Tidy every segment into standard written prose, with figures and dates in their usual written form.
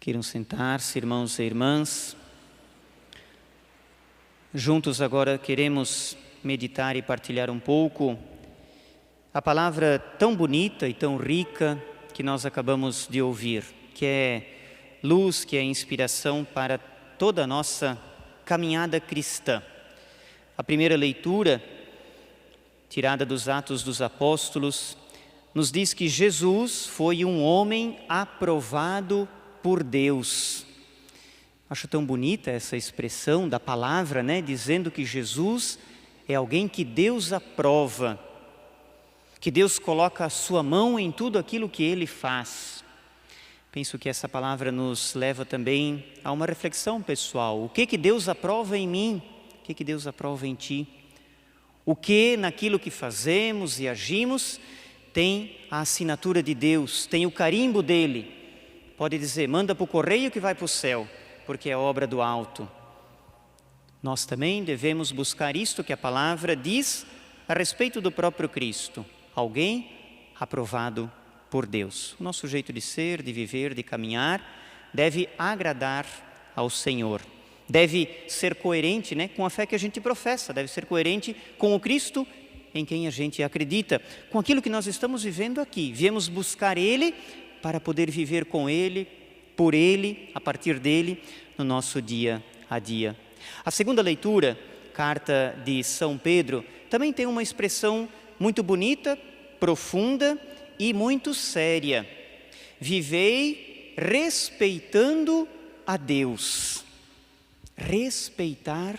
Queiram sentar-se, irmãos e irmãs. Juntos agora queremos meditar e partilhar um pouco a palavra tão bonita e tão rica que nós acabamos de ouvir, que é luz, que é inspiração para toda a nossa caminhada cristã. A primeira leitura, tirada dos Atos dos Apóstolos, nos diz que Jesus foi um homem aprovado por Deus. Acho tão bonita essa expressão da palavra, né? Dizendo que Jesus é alguém que Deus aprova, que Deus coloca a sua mão em tudo aquilo que Ele faz. Penso que essa palavra nos leva também a uma reflexão pessoal. O que Deus aprova em mim? O que Deus aprova em ti? O que naquilo que fazemos e agimos tem a assinatura de Deus, tem o carimbo dEle. Pode dizer, manda para o correio que vai para o céu, porque é obra do alto. Nós também devemos buscar isto que a palavra diz a respeito do próprio Cristo. Alguém aprovado por Deus. O nosso jeito de ser, de viver, de caminhar, deve agradar ao Senhor. Deve ser coerente, né, com a fé que a gente professa, deve ser coerente com o Cristo em quem a gente acredita, com aquilo que nós estamos vivendo aqui. Viemos buscar Ele para poder viver com Ele, por Ele, a partir dEle, no nosso dia a dia. A segunda leitura, carta de São Pedro, também tem uma expressão muito bonita, profunda e muito séria. Vivei respeitando a Deus. Respeitar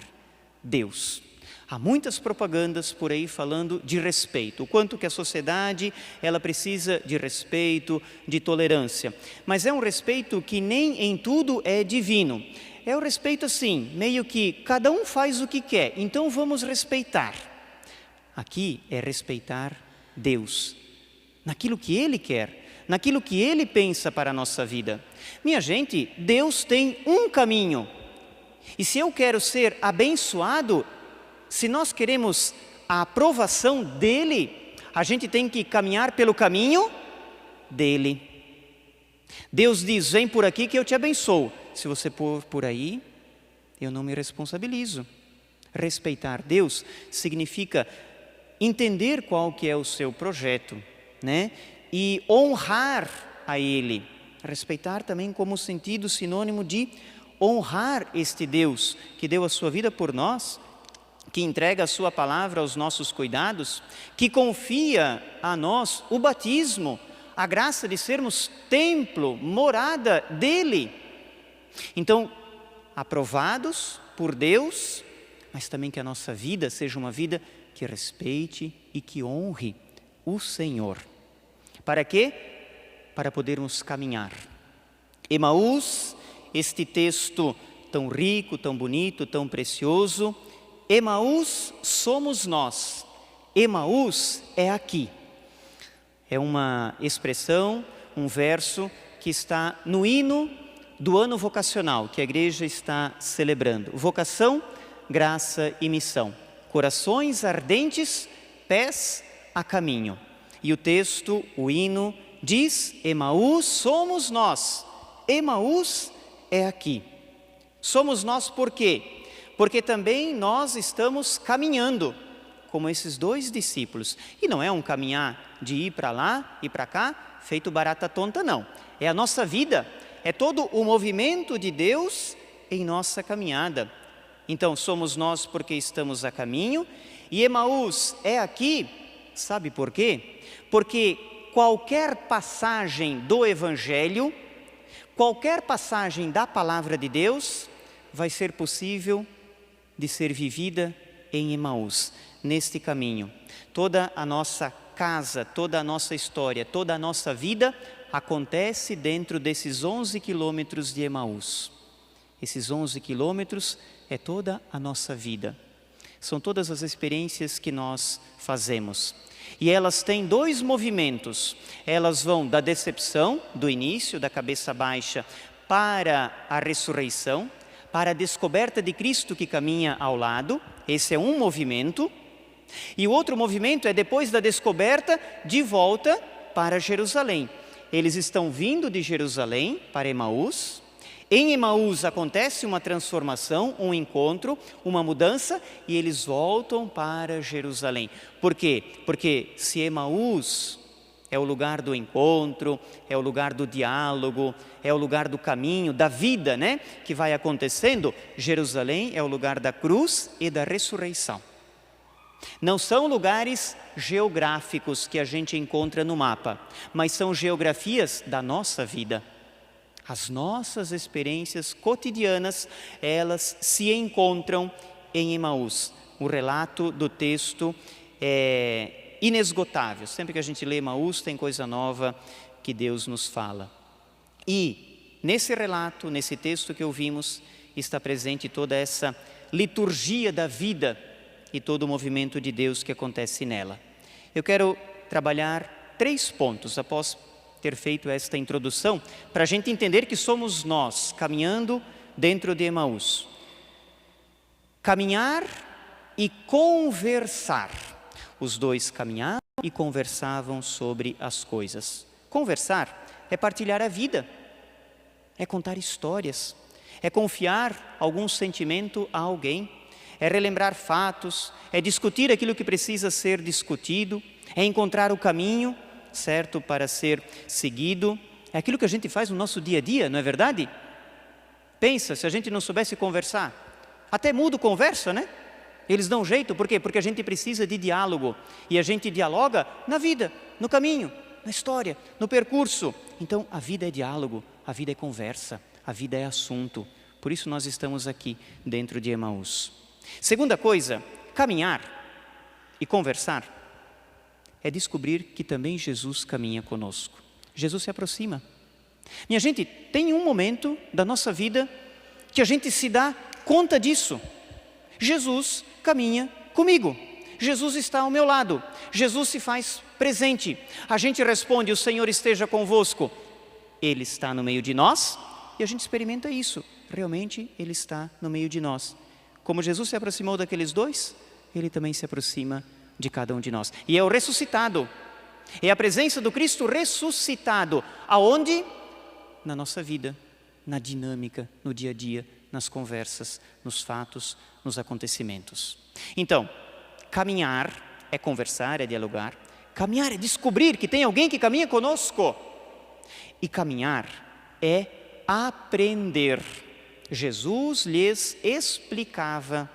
Deus. Há muitas propagandas por aí falando de respeito, o quanto que a sociedade ela precisa de respeito, de tolerância. Mas é um respeito que nem em tudo é divino. É um respeito assim, meio que cada um faz o que quer, então vamos respeitar. Aqui é respeitar Deus, naquilo que Ele quer, naquilo que Ele pensa para a nossa vida. Minha gente, Deus tem um caminho. E se eu quero ser abençoado, se nós queremos a aprovação dEle, a gente tem que caminhar pelo caminho dEle. Deus diz, vem por aqui que eu te abençoo. Se você for por aí, eu não me responsabilizo. Respeitar Deus significa entender qual que é o seu projeto, né? E honrar a Ele. Respeitar também como sentido sinônimo de honrar este Deus que deu a sua vida por nós, que entrega a sua palavra aos nossos cuidados, que confia a nós o batismo, a graça de sermos templo, morada dEle. Então, aprovados por Deus, mas também que a nossa vida seja uma vida que respeite e que honre o Senhor. Para quê? Para podermos caminhar. Emaús, este texto tão rico, tão bonito, tão precioso. Emaús somos nós, Emaús é aqui. É uma expressão, um verso que está no hino do ano vocacional que a igreja está celebrando. Vocação, graça e missão. Corações ardentes, pés a caminho. E o texto, o hino, diz, Emaús somos nós, Emaús é aqui. Somos nós por quê? Porque também nós estamos caminhando, como esses dois discípulos. E não é um caminhar de ir para lá e para cá, feito barata tonta, não. É a nossa vida, é todo o movimento de Deus em nossa caminhada. Então, somos nós porque estamos a caminho, e Emaús é aqui, sabe por quê? Porque qualquer passagem do Evangelho, qualquer passagem da Palavra de Deus, vai ser possível de ser vivida em Emaús, neste caminho. Toda a nossa casa, toda a nossa história, toda a nossa vida acontece dentro desses 11 quilômetros de Emaús. Esses 11 quilômetros é toda a nossa vida. São todas as experiências que nós fazemos. E elas têm dois movimentos. Elas vão da decepção, do início, da cabeça baixa, para a ressurreição, para a descoberta de Cristo que caminha ao lado. Esse é um movimento. E o outro movimento é depois da descoberta, de volta para Jerusalém. Eles estão vindo de Jerusalém para Emaús, Em Emaús acontece uma transformação, um encontro, uma mudança, e eles voltam para Jerusalém. Por quê? Porque se Emaús é o lugar do encontro, é o lugar do diálogo, é o lugar do caminho, da vida, né, que vai acontecendo, Jerusalém é o lugar da cruz e da ressurreição. Não são lugares geográficos que a gente encontra no mapa, mas são geografias da nossa vida. As nossas experiências cotidianas, elas se encontram em Emaús. O relato do texto é inesgotável. Sempre que a gente lê Emaús, tem coisa nova que Deus nos fala. E nesse relato, nesse texto que ouvimos, está presente toda essa liturgia da vida e todo o movimento de Deus que acontece nela. Eu quero trabalhar 3 pontos após ter feito esta introdução, para a gente entender que somos nós caminhando dentro de Emaús. Caminhar e conversar. Os dois caminhavam e conversavam sobre as coisas. Conversar é partilhar a vida, é contar histórias, é confiar algum sentimento a alguém, é relembrar fatos, é discutir aquilo que precisa ser discutido, é encontrar o caminho certo para ser seguido. É aquilo que a gente faz no nosso dia a dia, não é verdade? Pensa, se a gente não soubesse conversar, até mudo conversa, né? Eles dão jeito, por quê? Porque a gente precisa de diálogo, e a gente dialoga na vida, no caminho, na história, no percurso. Então a vida é diálogo, a vida é conversa, a vida é assunto. Por isso nós estamos aqui dentro de Emaús. Segunda coisa, caminhar e conversar é descobrir que também Jesus caminha conosco. Jesus se aproxima. Minha gente, tem um momento da nossa vida que a gente se dá conta disso. Jesus caminha comigo. Jesus está ao meu lado. Jesus se faz presente. A gente responde: o Senhor esteja convosco. Ele está no meio de nós e a gente experimenta isso. Realmente Ele está no meio de nós. Como Jesus se aproximou daqueles dois, Ele também se aproxima de cada um de nós. E é o ressuscitado, é a presença do Cristo ressuscitado. Aonde? Na nossa vida, na dinâmica, no dia a dia, nas conversas, nos fatos, nos acontecimentos. Então, caminhar é conversar, é dialogar. Caminhar é descobrir que tem alguém que caminha conosco. E caminhar é aprender. Jesus lhes explicava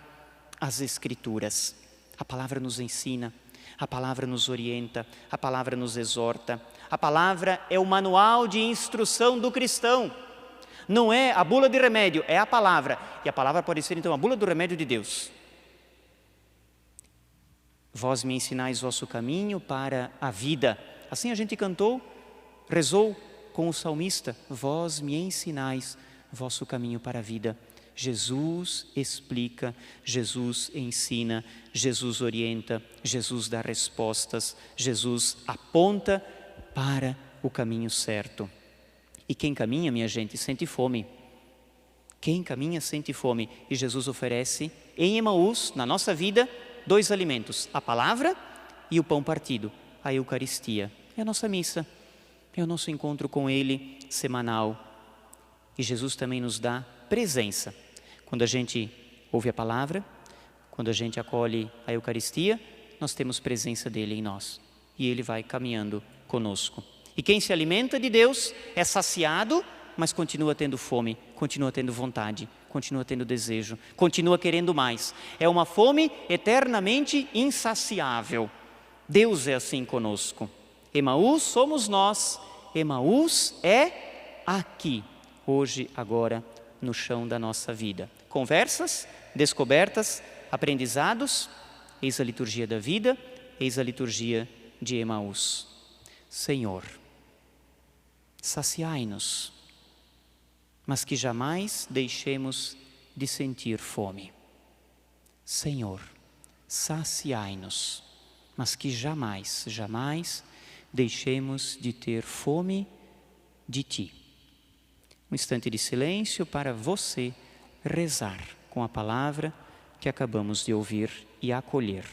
as Escrituras. A palavra nos ensina, a palavra nos orienta, a palavra nos exorta. A palavra é o manual de instrução do cristão. Não é a bula de remédio, é a palavra. E a palavra pode ser então a bula do remédio de Deus. Vós me ensinais vosso caminho para a vida. Assim a gente cantou, rezou com o salmista. Vós me ensinais vosso caminho para a vida. Jesus explica, Jesus ensina, Jesus orienta, Jesus dá respostas, Jesus aponta para o caminho certo. E quem caminha, minha gente, sente fome. Quem caminha sente fome. E Jesus oferece em Emaús, na nossa vida, 2 alimentos: a palavra e o pão partido, a Eucaristia. É a nossa missa, é o nosso encontro com Ele semanal. E Jesus também nos dá presença. Quando a gente ouve a palavra, quando a gente acolhe a Eucaristia, nós temos presença dele em nós. E ele vai caminhando conosco. E quem se alimenta de Deus é saciado, mas continua tendo fome, continua tendo vontade, continua tendo desejo, continua querendo mais. É uma fome eternamente insaciável. Deus é assim conosco. Emaús somos nós, Emaús é aqui, hoje, agora, no chão da nossa vida. Conversas, descobertas, aprendizados, eis a liturgia da vida, eis a liturgia de Emaús. Senhor, saciai-nos, mas que jamais deixemos de sentir fome. Senhor, saciai-nos, mas que jamais, jamais deixemos de ter fome de Ti. Um instante de silêncio para você rezar com a palavra que acabamos de ouvir e acolher.